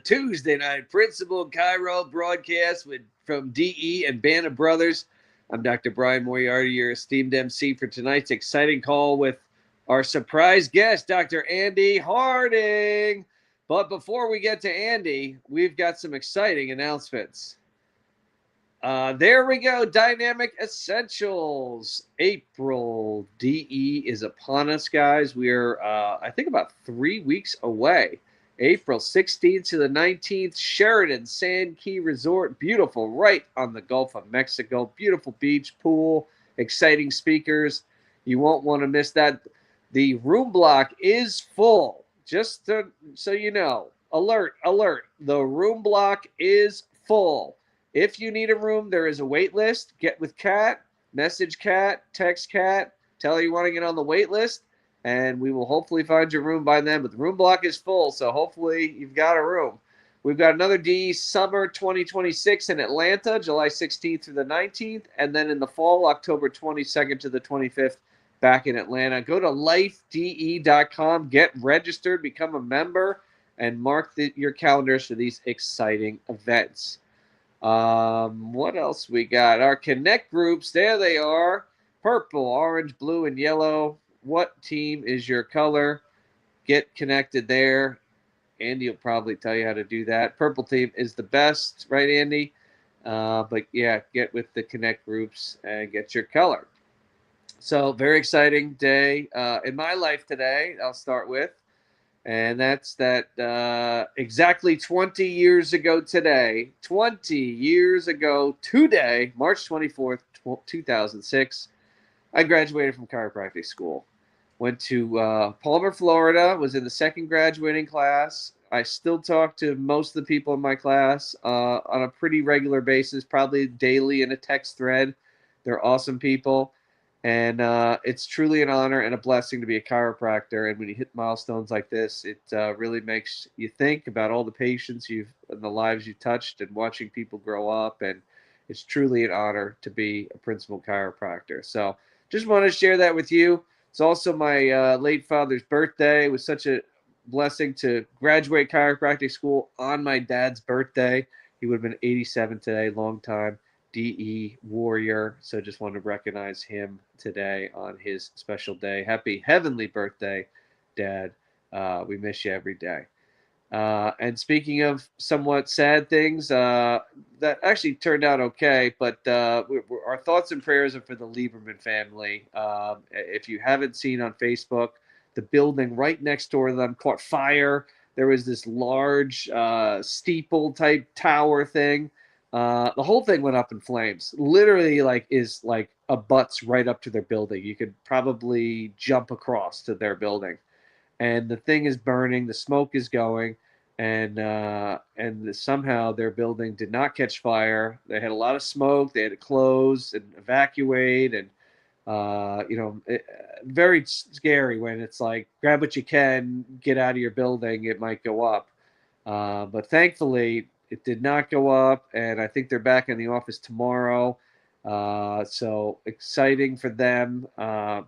Tuesday night Principal Chiro broadcast from DE and Band of Brothers. I'm Dr. Brian Moriarty, your esteemed MC for tonight's exciting call with our surprise guest, Dr. Andy Harding. But before we get to Andy, we've got some exciting announcements. There we go. Dynamic Essentials. April DE is upon us, guys. We're, I think, about 3 weeks away. April 16th to the 19th, Sheridan Sand Key Resort. Beautiful, right on the Gulf of Mexico. Beautiful beach, pool, exciting speakers. You won't want to miss that. The room block is full. Just so you know, alert, alert. The room block is full. If you need a room, there is a wait list. Get with Kat, message Kat, text Kat, tell her you want to get on the wait list, and we will hopefully find your room by then. But the room block is full, so hopefully you've got a room. We've got another DE Summer 2026 in Atlanta, July 16th through the 19th, and then in the fall, October 22nd to the 25th, back in Atlanta. Go to lifede.com, get registered, become a member, and mark your calendars for these exciting events. What else we got? Our Connect groups, there they are. Purple, orange, blue, and yellow. What team is your color? Get connected there. Andy will probably tell you how to do that. Purple team is the best, right, Andy? But yeah, get with the Connect groups and get your color. So very exciting day in my life today, I'll start with. And that's that exactly 20 years ago today, 20 years ago today, March 24th, 2006, I graduated from chiropractic school. Went to Palmer, Florida, was in the second graduating class. I still talk to most of the people in my class on a pretty regular basis, probably daily in a text thread. They're awesome people. And it's truly an honor and a blessing to be a chiropractor. And when you hit milestones like this, it really makes you think about all the patients and the lives you've touched and watching people grow up. And it's truly an honor to be a principal chiropractor. So just want to share that with you. It's also my late father's birthday. It was such a blessing to graduate chiropractic school on my dad's birthday. He would have been 87 today, long time. DE warrior. So just wanted to recognize him today on his special day. Happy heavenly birthday, Dad. We miss you every day. And speaking of somewhat sad things, that actually turned out okay, but our thoughts and prayers are for the Lieberman family. If you haven't seen on Facebook, the building right next door to them caught fire. There was this large steeple type tower thing. The whole thing went up in flames. Literally, is a butts right up to their building. You could probably jump across to their building, and the thing is burning. The smoke is going, and somehow their building did not catch fire. They had a lot of smoke. They had to close and evacuate, and very scary when it's like grab what you can, get out of your building. It might go up, but thankfully it did not go up, and I think they're back in the office tomorrow. So exciting for them.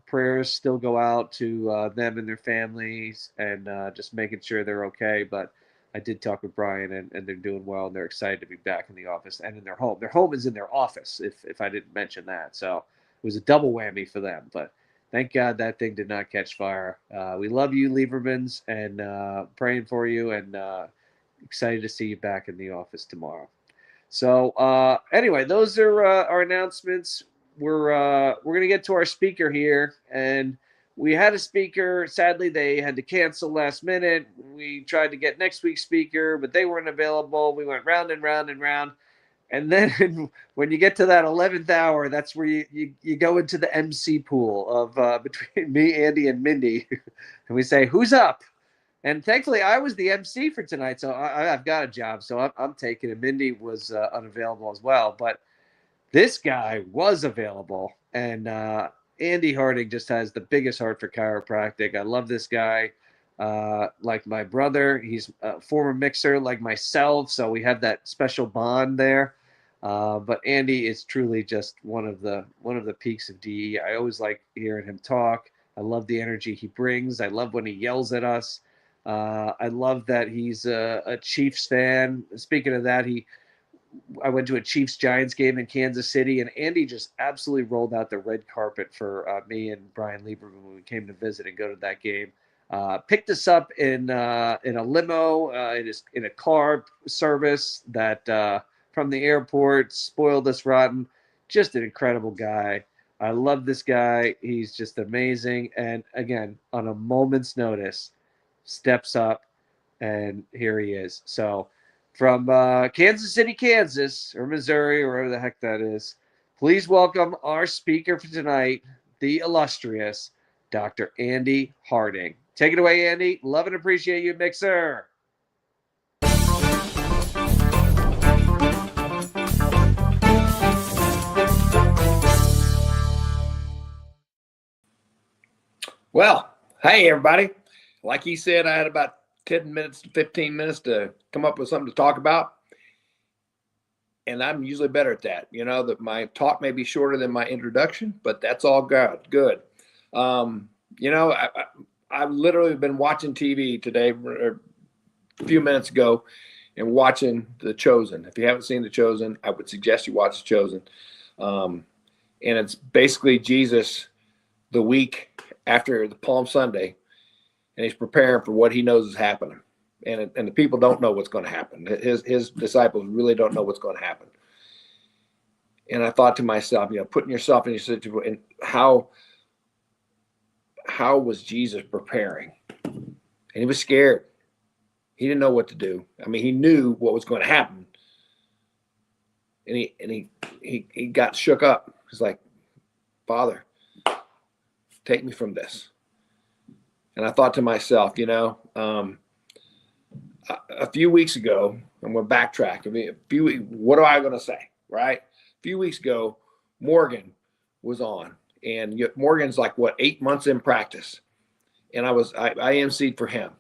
Prayers still go out to them and their families, and just making sure they're okay. But I did talk with Brian, and they're doing well, and they're excited to be back in the office and in their home. Their home is in their office, if I didn't mention that. So it was a double whammy for them. But thank God that thing did not catch fire. We love you, Liebermans, and praying for you, and excited to see you back in the office tomorrow. So anyway, those are our announcements. We're going to get to our speaker here, and we had a speaker. Sadly, they had to cancel last minute. We tried to get next week's speaker, but they weren't available. We went round and round and round. And then when you get to that 11th hour, that's where you go into the MC pool of between me, Andy, and Mindy. And we say, who's up? And thankfully, I was the MC for tonight, so I've got a job. So I'm taking it. Mindy was unavailable as well. But this guy was available. And Andy Harding just has the biggest heart for chiropractic. I love this guy. Like my brother, he's a former mixer like myself, so we have that special bond there. But Andy is truly just one of the peaks of DE. I always like hearing him talk. I love the energy he brings. I love when he yells at us. I love that he's a Chiefs fan. Speaking of that, I went to a Chiefs Giants game in Kansas City, and Andy just absolutely rolled out the red carpet for me and Brian Lieberman when we came to visit and go to that game. Picked us up in a limo in a car service that from the airport, spoiled us rotten. Just an incredible guy. I love this guy. He's just amazing. And again, on a moment's notice, steps up, and here he is. So from Kansas City, Kansas, or Missouri, or wherever the heck that is, please welcome our speaker for tonight, the illustrious Dr. Andy Harding. Take it away, Andy. Love and appreciate you, Mixer. Well, hey, everybody. Like he said, I had about 10 minutes to 15 minutes to come up with something to talk about. And I'm usually better at that. You know, that my talk may be shorter than my introduction, but that's all good. You know, I've literally been watching TV today, or a few minutes ago, and watching The Chosen. If you haven't seen The Chosen, I would suggest you watch The Chosen. And it's basically Jesus the week after the Palm Sunday, and he's preparing for what he knows is happening. And the people don't know what's going to happen. His disciples really don't know what's going to happen. And I thought to myself, you know, putting yourself in your situation, and how was Jesus preparing? And he was scared. He didn't know what to do. I mean, he knew what was going to happen. And he got shook up. He's like, Father, take me from this. And I thought to myself, you know, a few weeks ago, I'm going to backtrack. I mean, what am I going to say, right? A few weeks ago, Morgan was on, and Morgan's like, 8 months in practice. And I emceed for him.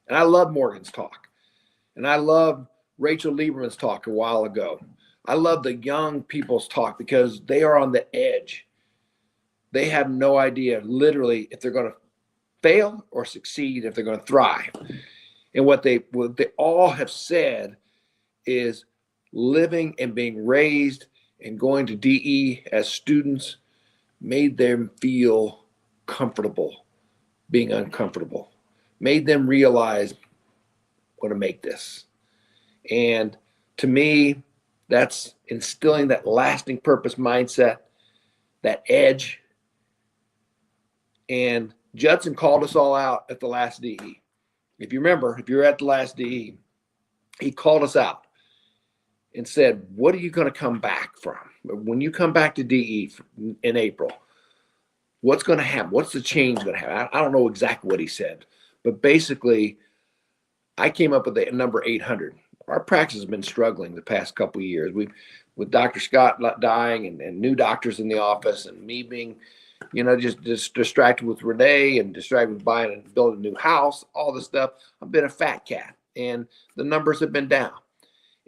And I love Morgan's talk. And I love Rachel Lieberman's talk a while ago. I love the young people's talk because they are on the edge. They have no idea, literally, if they're going to fail or succeed, if they're going to thrive. And what they all have said is living and being raised and going to DE as students made them feel comfortable being uncomfortable, made them realize, I'm going to make this. And to me, that's instilling that lasting purpose mindset, that edge. And Judson called us all out at the last DE. If you remember, if you're at the last DE, he called us out and said, what are you going to come back from? When you come back to DE in April, what's going to happen? What's the change going to happen? I don't know exactly what he said, but basically, I came up with the number 800. Our practice has been struggling the past couple of years. With Dr. Scott dying and new doctors in the office, and me being, you know, just distracted with Renee and distracted with buying and building a new house, all this stuff. I've been a fat cat, and the numbers have been down.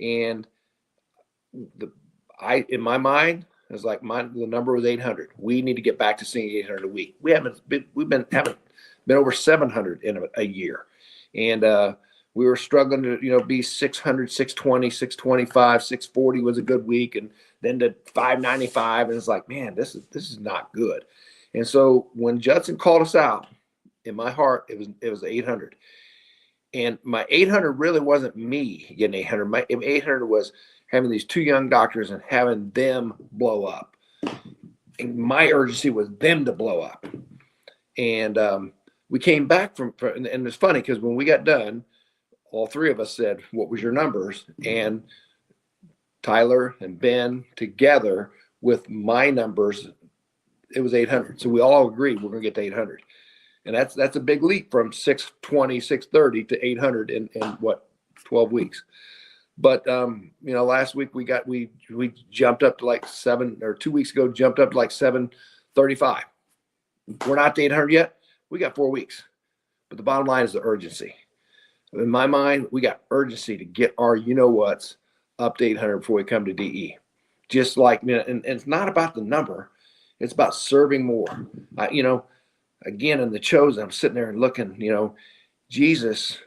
And in my mind, it was like the number was 800. We need to get back to seeing 800 a week. Haven't been over 700 in a year, and we were struggling to, you know, be 600, 620, 625, 640 was a good week, and then to 595, and it's like, man, this is not good. And so when Judson called us out, in my heart, it was 800. And my 800 really wasn't me getting 800. My 800 was having these two young doctors and having them blow up. And my urgency was them to blow up. And we came back from and it's funny because when we got done, all three of us said, what was your numbers? And Tyler and Ben together with my numbers, it was 800. So we all agreed we're going to get to 800. And that's a big leap from 620, 630 to 800 in what, 12 weeks. But you know, last week we jumped up to like 2 weeks ago, jumped up to like 735. We're not to 800 yet. We got 4 weeks. But the bottom line is the urgency. In my mind, we got urgency to get our you-know-whats up to 800 before we come to DE. Just like, and it's not about the number. It's about serving more. You know, again, in The Chosen, I'm sitting there and looking, you know, Jesus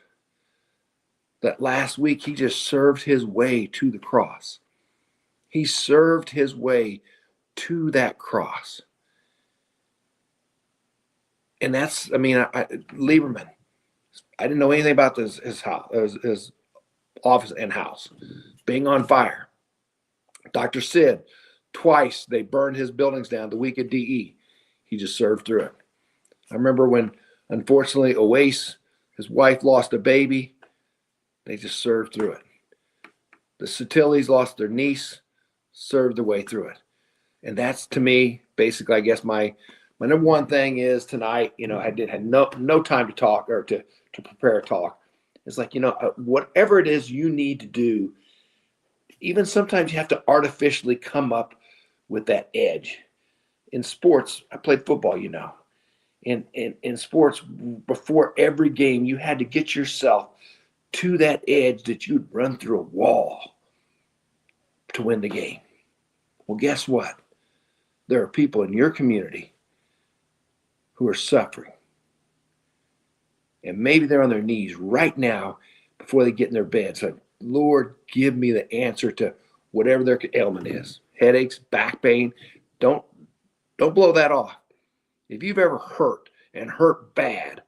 that last week he just served his way to the cross. He served his way to that cross. And that's, I mean, Lieberman, I didn't know anything about his house, his office and house being on fire. Dr. Sid, twice they burned his buildings down the week of DE. He just served through it. I remember when, unfortunately, Oase, his wife, lost a baby. They just served through it. The Satilis lost their niece, served their way through it. And that's, to me, basically, I guess my number one thing is tonight, I had no time to talk or to prepare a talk. It's like, whatever it is you need to do, even sometimes you have to artificially come up with that edge. In sports, I played football, In sports, before every game, you had to get yourself to that edge that you'd run through a wall to win the game. Well, guess what? There are people in your community who are suffering. And maybe they're on their knees right now before they get in their bed saying, Lord, give me the answer to whatever their ailment is. Headaches, back pain. Don't blow that off. If you've ever hurt and hurt bad,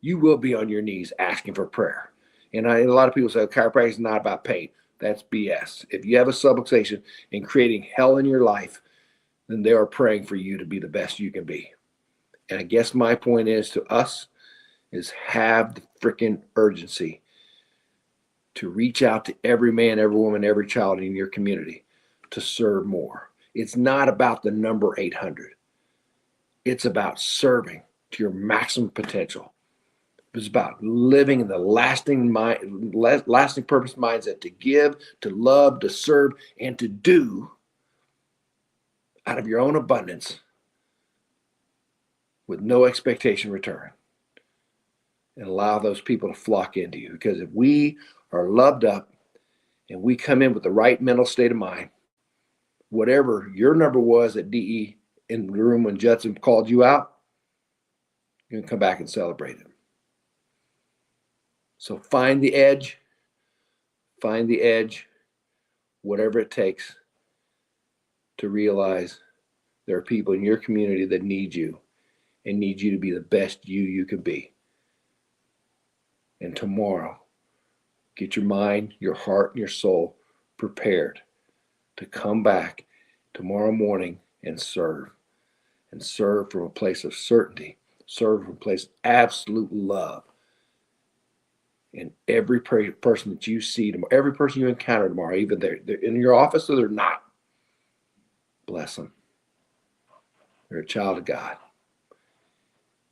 you will be on your knees asking for prayer. And a lot of people say chiropractic is not about pain. That's BS. If you have a subluxation and creating hell in your life, then they are praying for you to be the best you can be. And I guess my point is to us is have the freaking urgency to reach out to every man, every woman, every child in your community to serve more. It's not about the number 800. It's about serving to your maximum potential. It's about living in the lasting purpose mindset to give, to love, to serve, and to do out of your own abundance with no expectation return. And allow those people to flock into you. Because if we are loved up and we come in with the right mental state of mind, whatever your number was at DE in the room when Judson called you out, you can come back and celebrate it. So find the edge, whatever it takes to realize there are people in your community that need you and need you to be the best you can be. And tomorrow, get your mind, your heart, and your soul prepared to come back tomorrow morning and serve from a place of certainty, serve from a place of absolute love. And every person that you see tomorrow, every person you encounter tomorrow, even they're in your office or they're not, bless them. They're a child of God.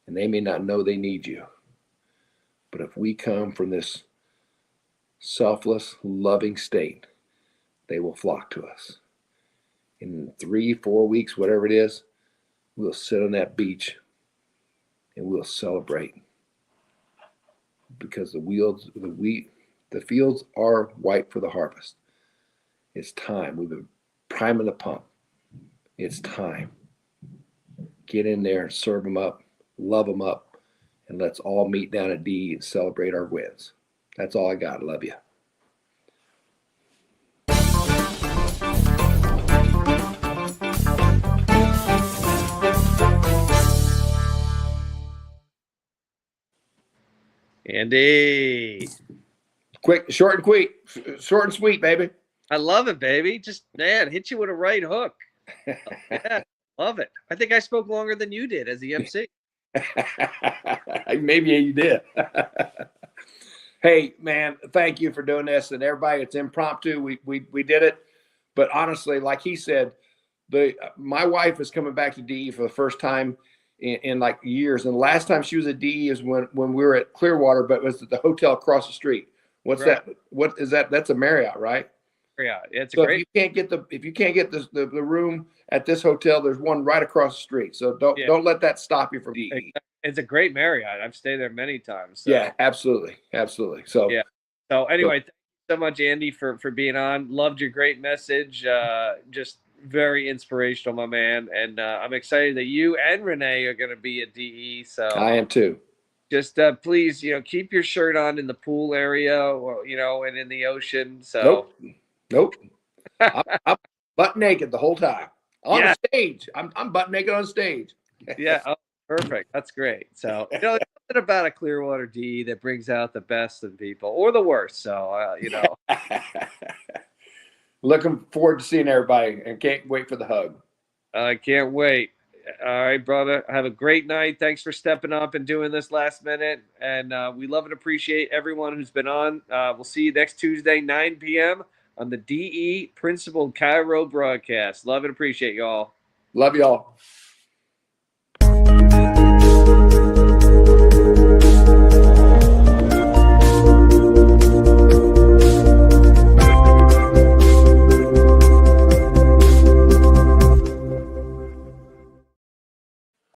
And they may not know they need you. But if we come from this selfless, loving state, they will flock to us. In 3-4 weeks, whatever it is, we'll sit on that beach and we'll celebrate. Because the fields are white for the harvest. It's time. We've been priming the pump. It's time. Get in there and serve them up, love them up, and let's all meet down at D and celebrate our wins. That's all I got. Love you. Andy. Quick, short and sweet, baby. I love it, baby. Just, man, hit you with a right hook. Yeah, love it. I think I spoke longer than you did as the MC. Maybe you did. Hey, man, thank you for doing this. And everybody, it's impromptu. We did it. But honestly, like he said, my wife is coming back to DE for the first time in like years. And the last time she was at DE is when we were at Clearwater, but it was at the hotel across the street. What's right. That? What is that? That's a Marriott, right? Yeah, it's so great. If you can't get the room at this hotel, there's one right across the street. So don't let that stop you from DE. It's a great Marriott. I've stayed there many times. So. Yeah, absolutely. So yeah. So anyway, thank you so much, Andy, for being on. Loved your great message. Just very inspirational, my man. And I'm excited that you and Renee are going to be at DE. So I am too. Just please, keep your shirt on in the pool area, or and in the ocean. So Nope. I'm butt naked the whole time on yeah, the stage. I'm butt naked on stage. yeah, oh, perfect. That's great. So there's something about a Clearwater D that brings out the best in people or the worst. So Looking forward to seeing everybody and can't wait for the hug. I can't wait. All right, brother. Have a great night. Thanks for stepping up and doing this last minute. And we love and appreciate everyone who's been on. We'll see you next Tuesday, 9 p.m. on the DE Principal Chiro broadcast. Love and appreciate y'all. Love y'all.